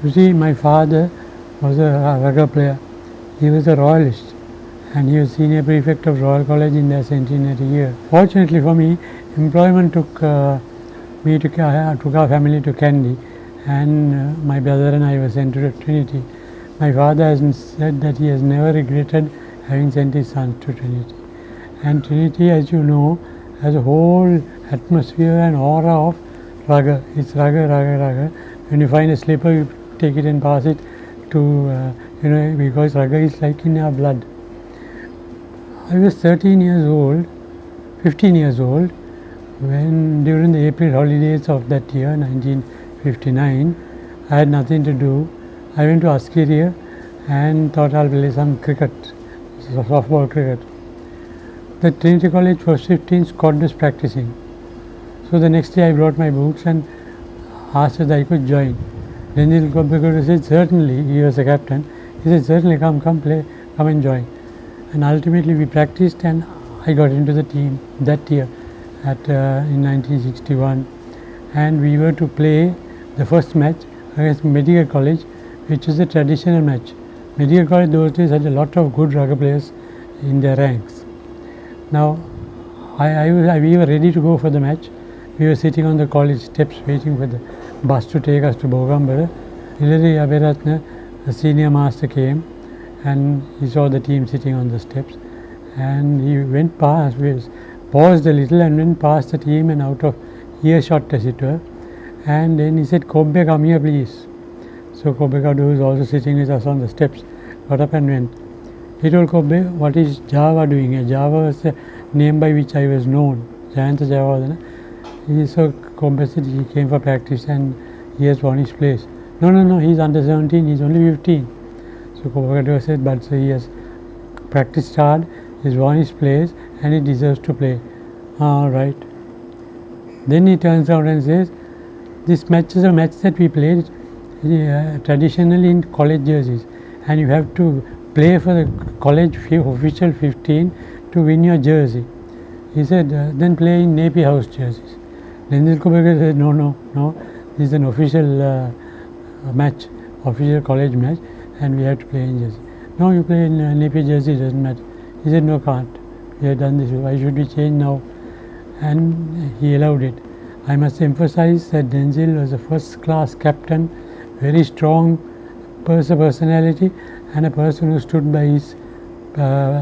You see, my father was a rugby player. He was a royalist and he was senior prefect of Royal College in their centenary year. Fortunately for me, employment took took our family to Kandy, and my brother and I were sent to Trinity. My father has said that he has never regretted having sent his sons to Trinity. And Trinity, as you know, has a whole atmosphere and aura of raga. It's raga. When you find a slipper, you take it and pass it to, because raga is like in our blood. I was 13 years old, 15 years old, when during the April holidays of that year, 1959, I had nothing to do. I went to Askiria and thought I'll play some cricket, softball cricket. The Trinity College first 15 squad was practicing. So the next day I brought my books and asked whether I could join. Then the said, certainly, he was a captain. He said, certainly, come play, come and join. And ultimately we practiced and I got into the team that year in 1961. And we were to play the first match against Medical College, which is a traditional match. Medical College those days had a lot of good rugby players in their ranks. Now, we were ready to go for the match. We were sitting on the college steps waiting for the bus to take us to Bogambara. Hilary Aberatna, the senior master, came and he saw the team sitting on the steps, and he went past, paused a little and went past the team and out of earshot, as it were, and then he said, Kobbe, come here please. So Kobbe Kadu, who was also sitting with us on the steps, got up and went. He told Kobbe, what is Java doing here? Java was the name by which I was known, Jayantha Jayawardene. So Kobbe said he came for practice and he has won his place. No, he's under 17, he's only 15. So Kobbe Kadu said, but he has practiced hard, he's won his place and he deserves to play. All right. Then he turns around and says, this match is a match that we played traditionally in college jerseys, and you have to play for the college official 15 to win your jersey. He said, then play in Napier House jerseys. Then Kobbe said, no, this is an official match, official college match, and we have to play in jersey. No, you play in Napier jersey, doesn't matter. He said, no, can't. We have done this, why should we change now? And he allowed it. I must emphasize that Denzil was a first class captain, very strong personality, and a person who stood by his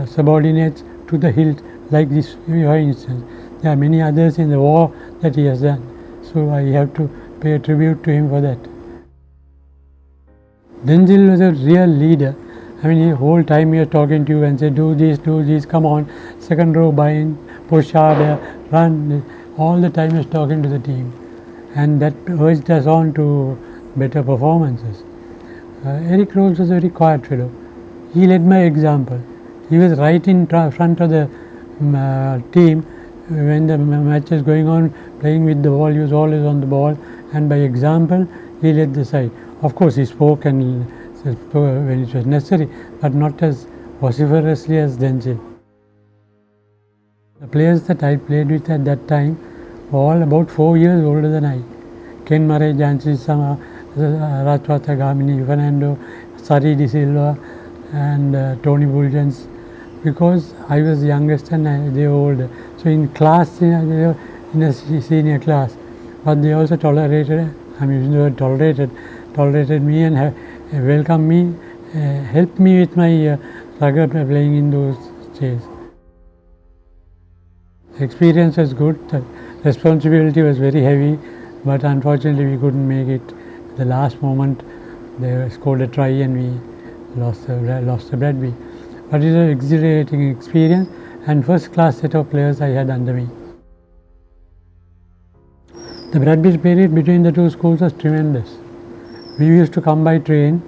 subordinates to the hilt, like this, for instance. There are many others in the war that he has done, so I have to pay a tribute to him for that. Denzil was a real leader. I mean, the whole time he was talking to you and said, do this, come on, second row, bind, push harder, run. All the time he was talking to the team, and that urged us on to better performances. Eric Rose was a very quiet fellow. He led by example. He was right in front of the team when the match was going on, playing with the ball. He was always on the ball, and by example he led the side. Of course, he spoke and when it was necessary, but not as vociferously as Denzil. The players that I played with at that time were all about 4 years older than I. Ken Murray, Jansi Sama, Ratwata Gamini, Fernando, Sari De Silva, and Tony Bulgence, because I was the youngest and they were older. So in class, they were in a senior class, but they also tolerated me and welcomed me, helped me with my rugby playing in those days. Experience was good, the responsibility was very heavy, but unfortunately we couldn't make it. At the last moment they scored a try and we lost the Bradby. But it was an exhilarating experience and first class set of players I had under me. The Bradby spirit between the two schools was tremendous. We used to come by train,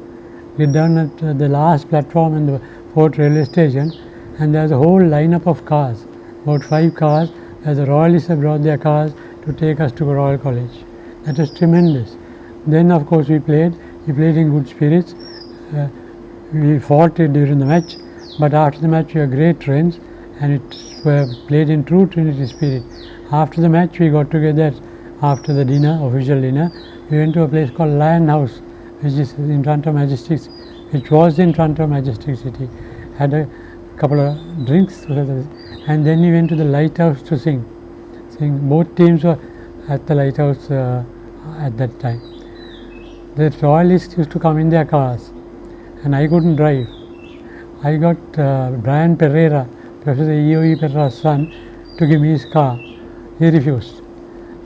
get down at the last platform in the Fort railway station, and there was a whole lineup of cars, about 5 cars, as the Royalists had brought their cars to take us to Royal College. That was tremendous. Then of course we played in good spirits. We fought during the match, but after the match we were great friends, and it was played in true Trinity spirit. After the match we got together after the dinner, official dinner. We went to a place called Lion House, which is in front of Majestic, which was in front of Majestic City. Had a couple of drinks, and then we went to the lighthouse to sing. Both teams were at the lighthouse at that time. The royalists used to come in their cars, and I couldn't drive. I got Brian Pereira, Professor E.O.E. Pereira's son, to give me his car. He refused.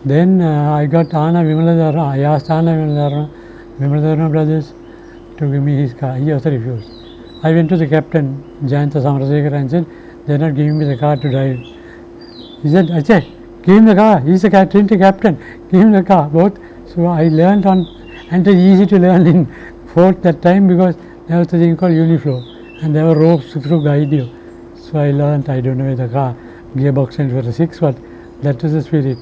Then I got Anna Vimaladharma. I asked Anna Vimaladharma brothers to give me his car. He also refused. I went to the captain, Jayantha and said, "They are not giving me the car to drive." He said, "Ajay, give him the car. He's the Trinity captain. Give him the car." Both. So I learned on, and it was easy to learn in Fort that time because there was a thing called Uniflow, and there were ropes to guide you. So I learned. I don't know the car gearbox and for 6, but that was the spirit.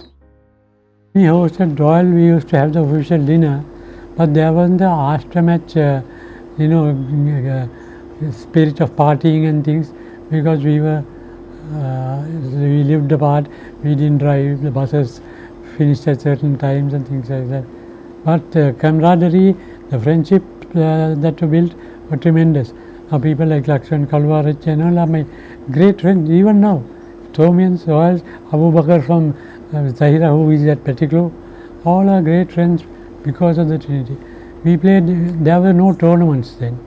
We hosted Royal. We used to have the official dinner, but there wasn't the after match, spirit of partying and things, because we lived apart. We didn't drive. The buses finished at certain times and things like that. But camaraderie, the friendship that were built were tremendous. Now people like Lakshman Kalwarich and all are my great friends even now. Thomians, Royals, Abu Bakr from Zahira, who is at Pettigrew, all are great friends because of the Trinity. We played, there were no tournaments then.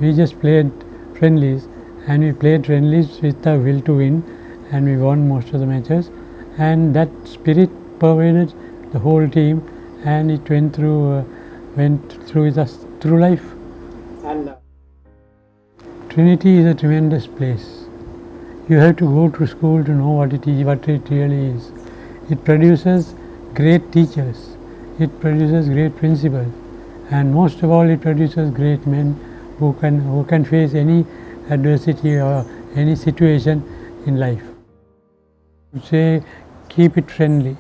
We just played friendlies, and we played friendlies with the will to win, and we won most of the matches, and that spirit pervaded the whole team, and it went through with us through life. And Trinity is a tremendous place. You have to go to school to know what it is, what it really is. It produces great teachers, it produces great principals, and most of all it produces great men who can face any adversity or any situation in life. Say, keep it friendly.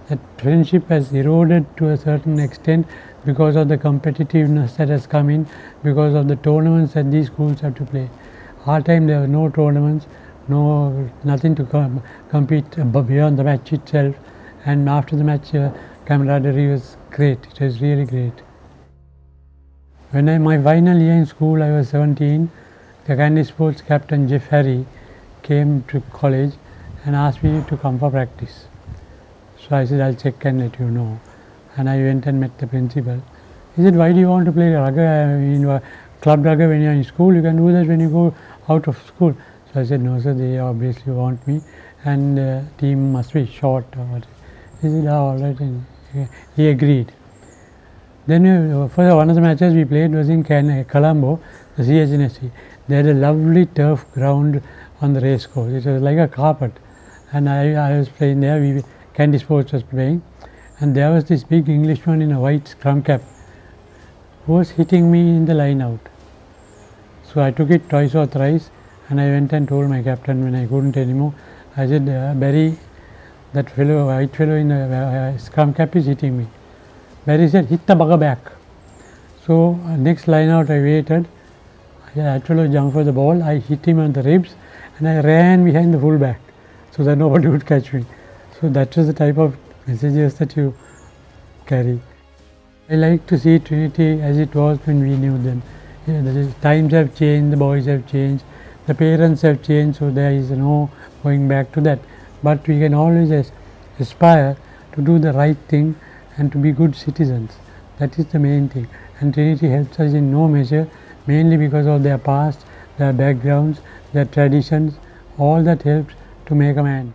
That friendship has eroded to a certain extent because of the competitiveness that has come in, because of the tournaments that these schools have to play. Our time there were no tournaments, nothing to compete beyond the match itself, and after the match camaraderie was great. It was really great. When my final year in school, I was 17, the Candy Sports captain Jeff Harry came to college and asked me to come for practice. So I said, "I'll check and let you know." And I went and met the principal. He said, "Why do you want to play rugby, club rugby when you're in school? You can do that when you go out of school." So I said, "No sir, they obviously want me, and the team must be short." He said, "Oh, all right," and he agreed. Then for one of the matches we played was in Colombo, the CHNSC. They had a lovely turf ground on the race course. It was like a carpet, and I was playing there. Candy Sports was playing, and there was this big Englishman in a white scrum cap who was hitting me in the line out. So I took it twice or thrice, and I went and told my captain when I couldn't anymore. I said, "Barry, that fellow, white fellow in the scrum cap is hitting me." Barry said, "Hit the bugger back." So next line out I waited. That fellow jumped for the ball. I hit him on the ribs, and I ran behind the full back so that nobody would catch me. So that was the type of messages that you carry. I like to see Trinity as it was when we knew them. The times have changed, the boys have changed, the parents have changed, so there is no going back to that. But we can always aspire to do the right thing and to be good citizens. That is the main thing. And Trinity helps us in no measure, mainly because of their past, their backgrounds, their traditions, all that helps to make a man.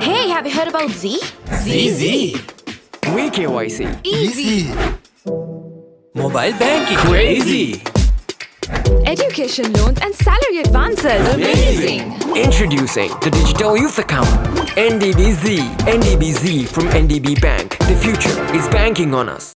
Hey, have you heard about Z? Z. We KYC. Easy. Mobile banking. Crazy. Education loans and salary advances. Amazing. Introducing the Digital Youth Account. NDB Z from NDB Bank. The future is banking on us.